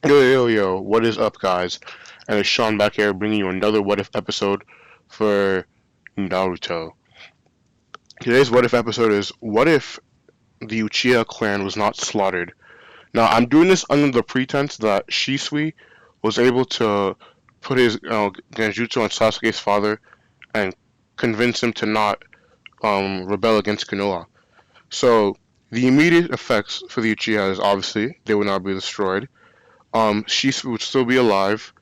Yo, what is up, guys? And it's Sean back here bringing you another What If episode for Naruto. Today's What If episode is What if the Uchiha clan was not slaughtered? Now, I'm doing this under the pretense that Shisui was able to put his Genjutsu on Sasuke's father and convince him to not rebel against Konoha. So, the immediate effects for the Uchiha is obviously they would not be destroyed. Shisui would still be alive.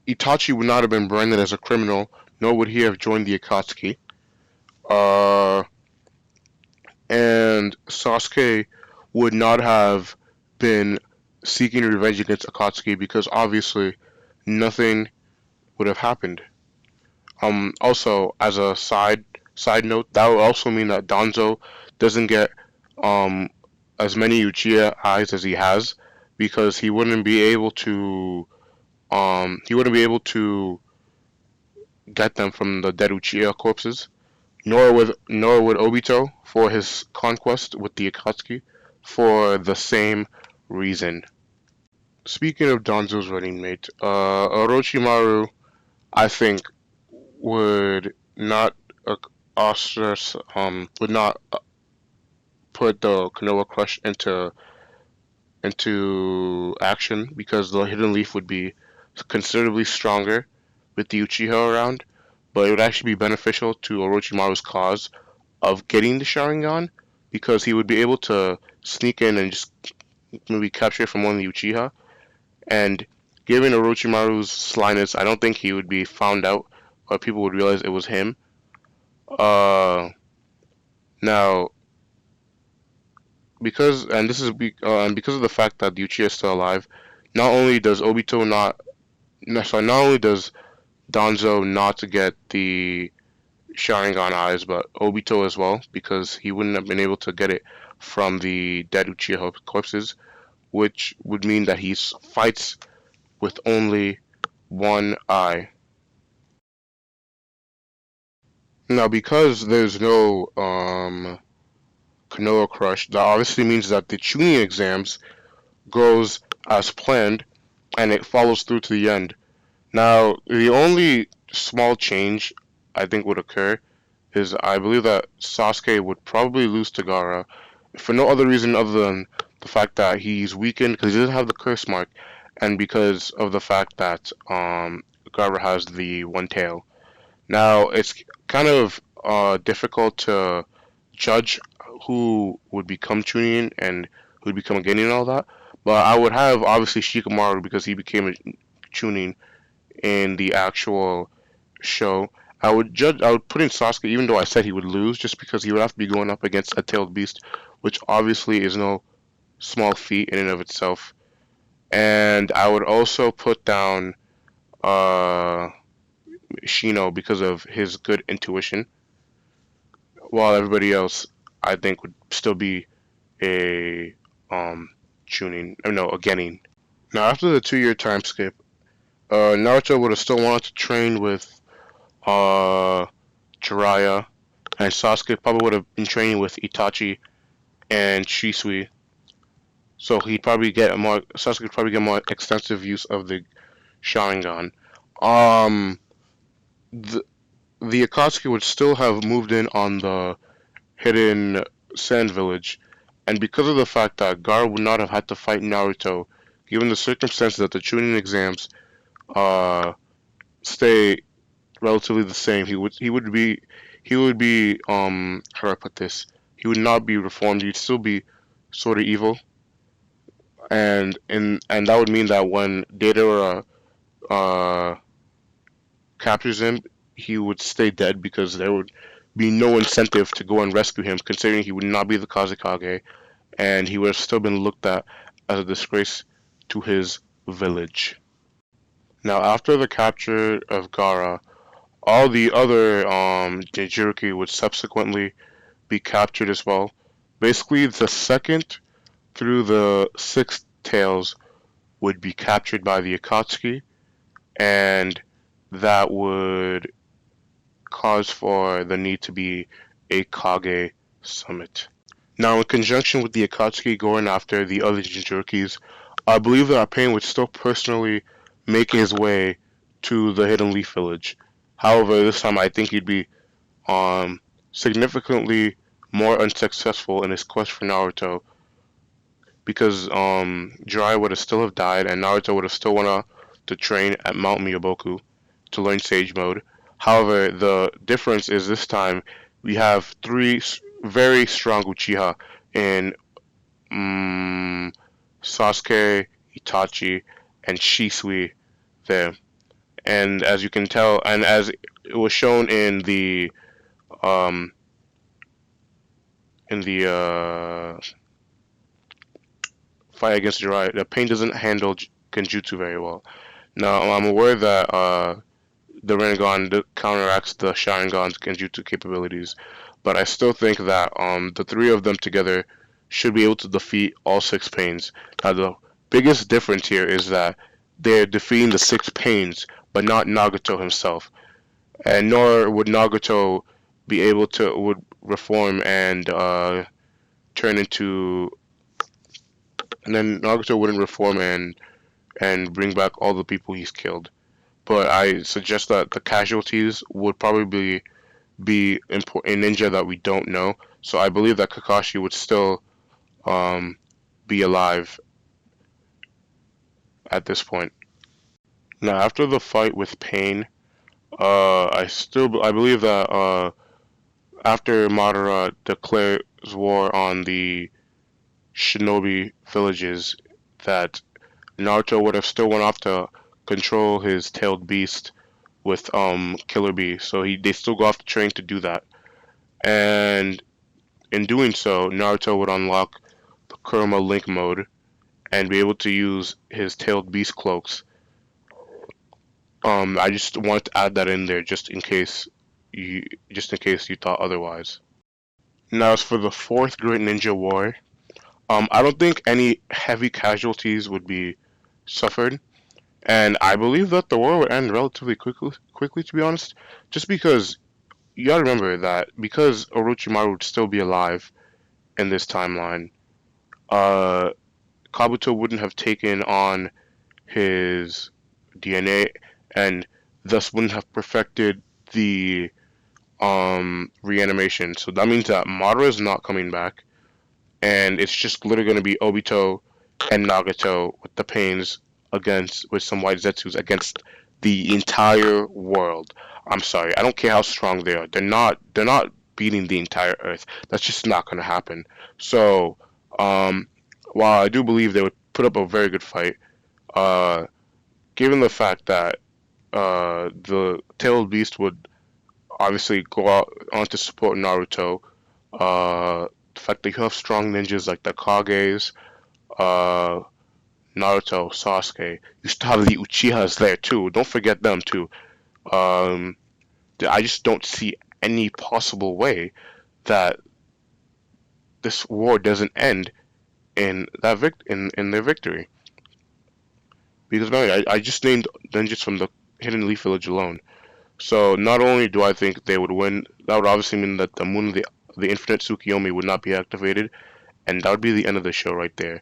Itachi would not have been branded as a criminal, nor would he have joined the Akatsuki. Uh, and Sasuke would not have been seeking revenge against Akatsuki because obviously nothing would have happened. Also, as a side note, that would also mean that Danzo doesn't get um as many Uchiha eyes as he has because he wouldn't be able to get them from the dead Uchiha corpses. Nor would Obito for his conquest with the Akatsuki for the same reason. Speaking of Danzo's running mate, Orochimaru, I think, would not would not put the Konoha Crush into action because the Hidden Leaf would be considerably stronger with the Uchiha around, but it would actually be beneficial to Orochimaru's cause of getting the Sharingan because he would be able to sneak in and just maybe capture it from one of the Uchiha. And given Orochimaru's slyness, I don't think he would be found out or people would realize it was him. Uh, Now, because of the fact that the Uchiha is still alive, not only does Obito not, no, sorry, not only does Danzo not get the Sharingan eyes, but Obito as well, because he wouldn't have been able to get it from the dead Uchiha corpses, which would mean that he fights with only one eye. Now, because there's no Konoha Crush, that obviously means that the chunin exams goes as planned, and it follows through to the end. Now, the only small change I think would occur is I believe that Sasuke would probably lose to Gaara for no other reason other than the fact that he's weakened because he doesn't have the curse mark, and because of the fact that Gaara has the one tail. Now it's kind of difficult to judge who would become Chunin and who would become a Genin and all that, but I would have obviously Shikamaru because he became a Chunin in the actual show. I would put in Sasuke even though I said he would lose just because he would have to be going up against a tailed beast, which obviously is no small feat in and of itself. And I would also put down uh, Shino because of his good intuition, while everybody else I think would still be a tuning, no, a Genin. Now after the 2 year time skip, Naruto would have still wanted to train with uh, Jiraiya, and Sasuke probably would have been training with Itachi and Shisui. So Sasuke would probably get more extensive use of the Sharingan. Um, the, the Akatsuki would still have moved in on the hidden sand village, and because of the fact that Gaara would not have had to fight Naruto, given the circumstances that the Chunin exams uh, stay relatively the same, he would be how do I put this? He would not be reformed. He'd still be sort of evil, and that would mean that when Deidara captures him, he would stay dead because there would be no incentive to go and rescue him, considering he would not be the Kazekage, and he would have still been looked at as a disgrace to his village. Now, after the capture of Gaara, all the other Jinchuriki would subsequently be captured as well. Basically, the second through the sixth tails would be captured by the Akatsuki, and that would cause for the need to be a Kage summit. Now, in conjunction with the Akatsuki going after the other Jinchurikis, I believe that Pain would still personally make his way to the Hidden Leaf Village. However, this time I think he'd be um significantly more unsuccessful in his quest for Naruto because Jiraiya would have still have died and Naruto would have still wanna to train at Mount Miyaboku to learn Sage Mode. However, the difference is this time we have three very strong Uchiha in Sasuke, Itachi, and Shisui there. And as you can tell, and as it was shown um in the fight against Jiraiya, the Pain doesn't handle Genjutsu very well. Now I'm aware that the Rinnegan counteracts the Sharingan's Genjutsu capabilities, but I still think that the three of them together should be able to defeat all six Pains. Now the biggest difference here is that they're defeating the six Pains, but not Nagato himself, and nor would Nagato be able to would reform and turn into, and then Nagato wouldn't reform and bring back all the people he's killed. But I suggest that the casualties would probably be important in ninja that we don't know. So I believe that Kakashi would still um, be alive at this point. Now, after the fight with Pain, I believe that after Madara declares war on the shinobi villages, that Naruto would have still went off to control his tailed beast with Killer Bee. So they still go off the train to do that. And in doing so, Naruto would unlock the Kurama Link mode and be able to use his tailed beast cloaks. I just wanted to add that in there you just in case you thought otherwise. Now as for the fourth Great Ninja War, I don't think any heavy casualties would be suffered. And I believe that the war would end relatively quickly, to be honest, just because you gotta remember that because Orochimaru would still be alive in this timeline, uh, Kabuto wouldn't have taken on his DNA and thus wouldn't have perfected the reanimation. So that means that Madara is not coming back, and it's just literally going to be Obito and Nagato with the Pains against with some White Zetsus against the entire world. I'm sorry, I don't care how strong they are. They're not beating the entire Earth. That's just not going to happen. So, um, while I do believe they would put up a very good fight, uh, given the fact that the Tailed Beast would obviously go out on to support Naruto, the fact that you have strong ninjas like the Kages, uh, Naruto, Sasuke. You still have the Uchihas there too. Don't forget them too. Um, I just don't see any possible way that this war doesn't end in their victory. Because man, I just named ninjas from the Hidden Leaf Village alone. So not only do I think they would win, that would obviously mean that the moon of the infinite Tsukiyomi would not be activated, and that would be the end of the show right there.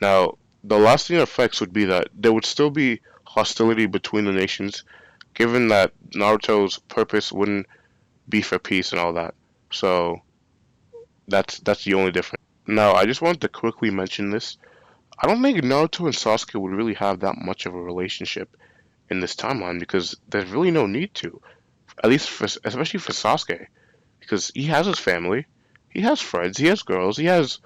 Now, the lasting effects would be that there would still be hostility between the nations, given that Naruto's purpose wouldn't be for peace and all that. So that's the only difference. Now, I just wanted to quickly mention this. I don't think Naruto and Sasuke would really have that much of a relationship in this timeline because there's really no need to. At least especially for Sasuke, because he has his family, he has friends, he has girls, he has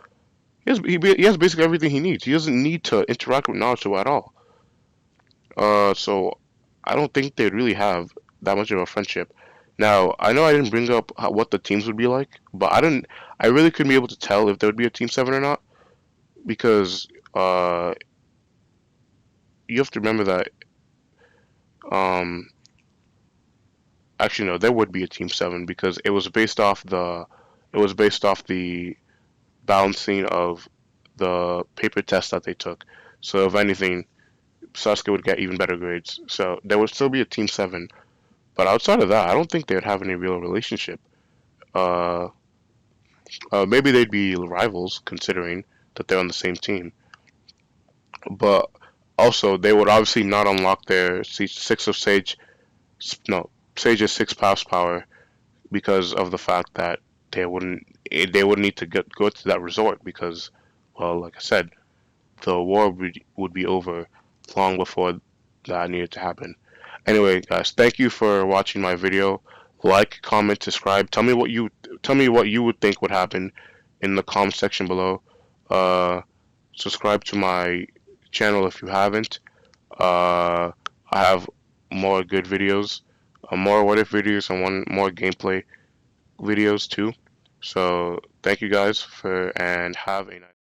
basically everything he needs. He doesn't need to interact with Naruto at all. So I don't think they'd really have that much of a friendship. Now I know I didn't bring up what the teams would be like, but I didn't. I really couldn't be able to tell if there would be a Team Seven or not because you have to remember that um actually no, there would be a Team Seven because it was based off the balancing of the paper test that they took. So if anything, Sasuke would get even better grades. So there would still be a Team Seven, but outside of that, I don't think they would have any real relationship. Uh, Maybe they'd be rivals, considering that they're on the same team. But also, they would obviously not unlock their six of Sage, no, Sage's six paths power because of the fact that they wouldn't they would need to go to that resort because, well, like I said, the war would be over long before that needed to happen. Anyway, guys, thank you for watching my video. Like, comment, subscribe. Tell me what you would think would happen in the comment section below. Uh, Subscribe to my channel if you haven't. Uh, I have more good videos, more what if videos, and one more gameplay videos too. So thank you guys for and have a nice